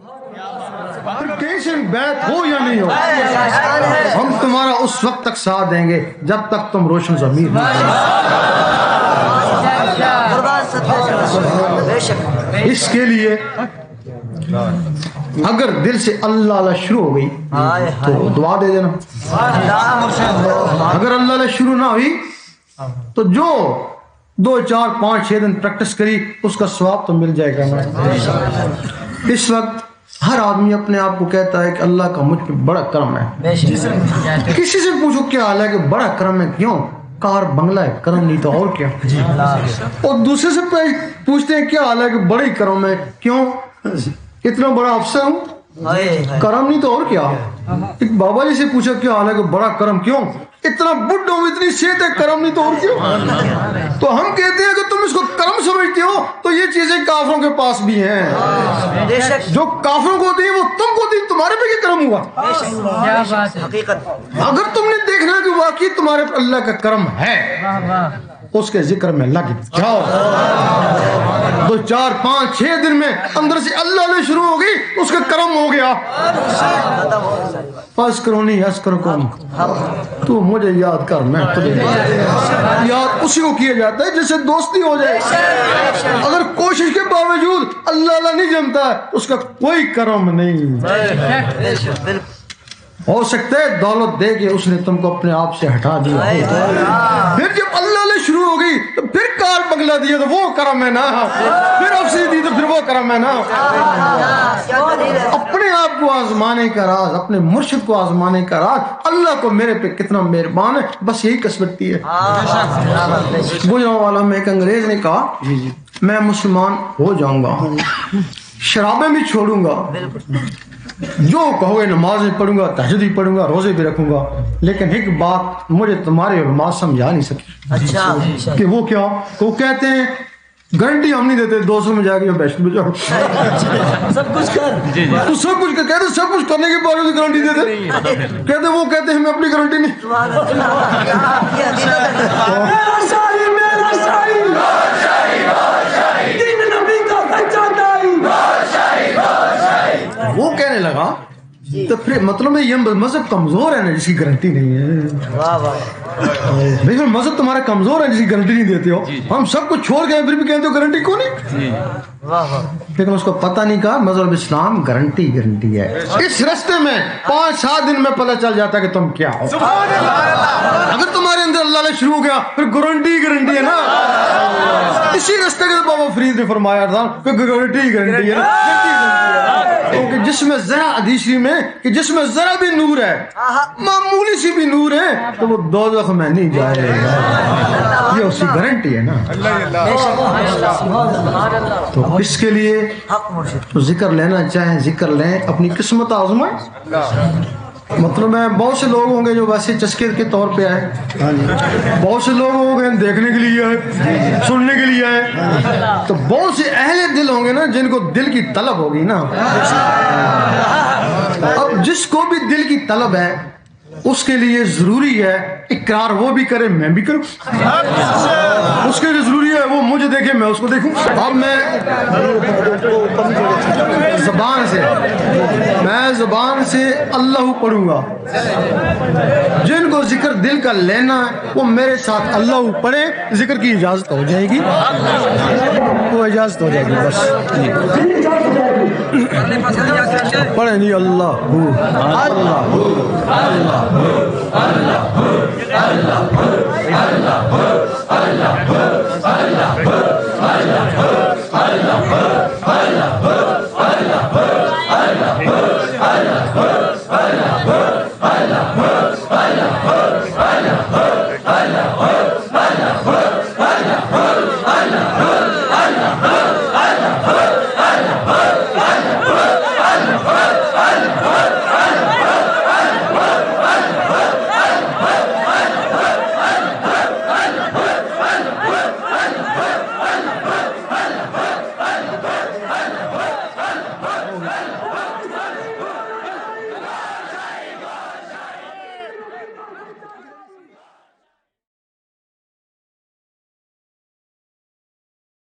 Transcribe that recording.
پھر کیسے بیعت ہو یا نہیں ہو، ہم تمہارا اس وقت تک ساتھ دیں گے جب تک تم روشن ضمیر نہ ہو۔ اس کے لیے اگر دل سے اللہ اللہ شروع ہو گئی تو دعا دے دینا، اگر اللہ اللہ شروع نہ ہوئی تو جو 2 4 5 6 دن پریکٹس کری اس کا ثواب تو مل جائے گا نا۔ اس وقت ہر آدمی اپنے آپ کو کہتا ہے کہ اللہ کا مجھ پہ بڑا کرم ہے، کسی سے پوچھو کیا حال ہے کہ بڑا کرم ہے، کیوں؟ کار بنگلہ ہے، کرم نہیں تو اور کیا؟ اور دوسرے سے پوچھتے ہیں کیا حال ہے کہ بڑی کرم ہے، کیوں؟ اتنا بڑا افسر ہوں، کرم نہیں تو اور کیا؟ ایک بابا جی سے پوچھا کیا حال ہے کہ بڑا کرم، کیوں؟ اتنا بڈھا ہوں، اتنی صحت ہے، کرم نہیں تو اور کیا؟ تو ہم کہتے ہیں کہ تم اس کو کرم سمجھتے ہو تو یہ چیزیں کافروں کے پاس بھی ہیں، جو کافروں کو دی وہ تم کو دی، تمہارے پہ کیا کرم ہوا؟ اگر تم نے دیکھنا کہ واقعی تمہارے پر اللہ کا کرم ہے اس کے ذکر میں لگ جاؤ، 2 4 5 6 دن میں اندر سے اللہ نے شروع ہو گئی، اس کا کرم ہو گیا۔ پس کرو نہیں ہس کرو کون، تو مجھے یاد کر میں تجھے یاد اسی کو کیا جاتا ہے جس سے دوستی ہو جائے۔ اگر کوشش کے باوجود اللہ اللہ نہیں جمتا ہے اس کا کوئی کرم نہیں۔ ہو سکتا ہے دولت دے کے اس نے تم کو اپنے آپ سے ہٹا دیا، پھر جب اللہ نے شروع ہو گئی تو پھر کار بنگلہ دیا تو وہ کرم ہے نا، پھر افسری دی تو پھر وہ کرم ہے نا۔ اپنے آپ کو آزمانے کا راز، اپنے مرشد کو آزمانے کا راز اللہ کو میرے پہ کتنا مہربان ہے، بس یہی کسبتی ہے۔ گجران والا میں ایک انگریز نے کہا میں مسلمان ہو جاؤں گا، شرابیں بھی چھوڑوں گا، جو کہو گے نمازیں پڑھوں گا، تہجد بھی پڑھوں گا، روزے بھی رکھوں گا، لیکن ایک بات مجھے تمہارے علماء سمجھا نہیں سکے کہ وہ کیا؟ وہ کہتے ہیں گارنٹی ہم نہیں دیتے 200 میں جا کے بیسٹ میں جاؤ، سب کچھ کر تو سب کچھ کہتے سب کچھ کرنے کے باوجود گارنٹی دیتے، کہتے وہ کہتے ہیں ہمیں اپنی گارنٹی نہیں۔ وہ کہنے لگا تو پھر مطلب یہ مذہب کمزور ہے نا جس کی گارنٹی نہیں ہے، لیکن مذہب تمہارا کمزور ہے جس کی گارنٹی نہیں دیتے ہو، ہم سب کچھ چھوڑ گئے پھر بھی کہتے ہو گارنٹی کون ہے؟ لیکن اس کو پتہ نہیں کہا مذہب اسلام گارنٹی ہے، اس رستے میں 5 7 دن میں پتہ چل جاتا ہے کہ تم کیا ہو۔ اگر تمہارے اندر اللہ نے شروع ہو گیا پھر گارنٹی ہے نا، اسی رستے کے بابا فرید نے فرمایا تھا کہ گارنٹی ہے نا، کیونکہ جس میں ذرا حدیثی میں کہ جس میں ذرا بھی نور ہے، معمولی سی بھی نور ہے تو وہ دوزخ میں نہیں جائے گا، یہ اس کی گارنٹی ہے نا۔ تو اس کے لیے ذکر لینا چاہیں ذکر لیں، اپنی قسمت آزمائیں۔ مطلب ہے بہت سے لوگ ہوں گے جو ویسے چسکے کے طور پہ آئے، بہت سے لوگ ہوں گے دیکھنے کے لیے آئے، سننے کے لیے آئے، تو بہت سے اہل دل ہوں گے نا جن کو دل کی طلب ہوگی نا۔ اب جس کو بھی دل کی طلب ہے اس کے لیے ضروری ہے اقرار وہ بھی کرے میں بھی کروں، اس کے لیے ضروری ہے وہ مجھے دیکھے میں اس کو دیکھوں۔ اب میں زبان سے اللہ پڑھوں گا، جن کو ذکر دل کا لینا ہے وہ میرے ساتھ اللہ پڑھے، ذکر کی اجازت ہو جائے گی، وہ اجازت ہو جائے گی بس۔ پڑھیں نہیں اللہ اللہ